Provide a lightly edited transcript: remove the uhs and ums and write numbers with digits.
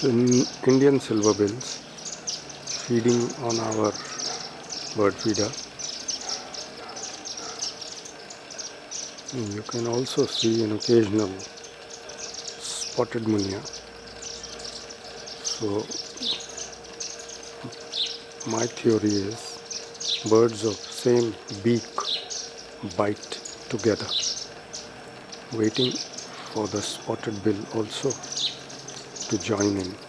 Indian silverbills feeding on our bird feeder. You can also see an occasional spotted munia. So my theory is birds of same beak bite together, waiting for the spotted bill also to join in.